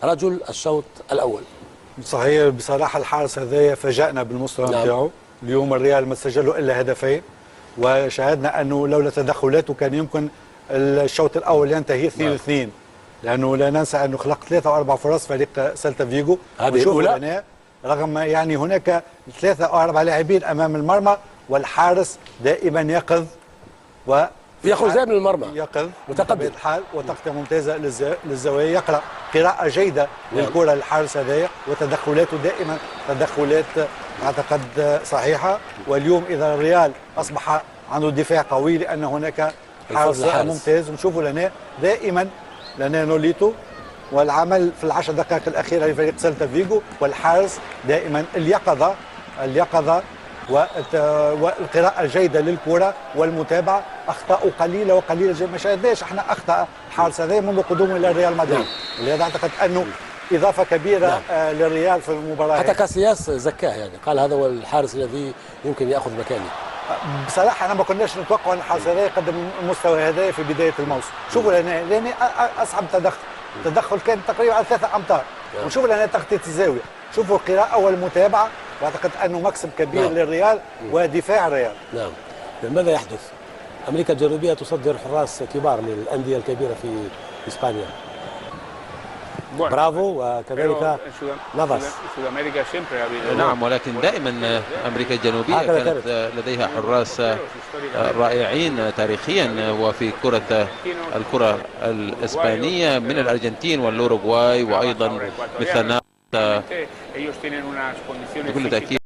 رجل الشوط الأول. صحيح، بصراحة الحارس هذايا فاجأنا بالمستوى نتاعو. اليوم الريال ما سجله إلا هدفين، وشاهدنا أنه لولا تدخلاته كان يمكن الشوط الأول ينتهي 2-2، لأنه لا ننسى أنه خلق 3 أو 4 فرص فريق سيلتا فيجو. هذه الأولى رغم يعني هناك 3 أو 4 لاعبين أمام المرمى، والحارس دائما يقظ ياخذ زي من المرمى، يقظ متقدم الحال وتغطية ممتازة للزوايا، يقرأ قراءة جيدة للكرة الحارس هذايا، وتدخلاته دائما تدخلات أعتقد صحيحة. واليوم إذا الريال أصبح عنده دفاع قوي لأن هناك حارس ممتاز، ونشوفوا لنا دائما لنا نوليتو، والعمل في ال10 دقائق الأخيرة لفريق سيلتا فيجو، والحارس دائما اليقظة والقراءة الجيدة للكرة والمتابعة. أخطاء قليلة وقليلة، ما شاهدناش احنا أخطاء الحارس هذا منذ قدومه إلى ريال مدريد، ولهذا أعتقد أنه إضافة كبيرة للريال في المباراة. حتى كاسياس زكاه، يعني قال هذا هو الحارس الذي يمكن يأخذ مكاني. بصراحة أنا ما كناش نتوقع أن الحارس هذا يقدم المستوى هذا في بداية الموسم. شوفوا لأن أصعب تدخل كان تقريبا على 3 أمتار، ونشوفوا لأن تغطية الزاوية، شوفوا القراءة والمتابعة، واعتقد انه مكسب كبير للريال ودفاع الريال. نعم. ماذا يحدث؟ امريكا الجنوبيه تصدر حراس كبار للانديه الكبيره في اسبانيا. برافو. وكذلك نافاس. نعم، ولكن دائما امريكا الجنوبيه كانت لديها حراس رائعين تاريخيا، وفي الكره الاسبانيه من الارجنتين والاوروغواي، وايضا مثل بكل تاكيد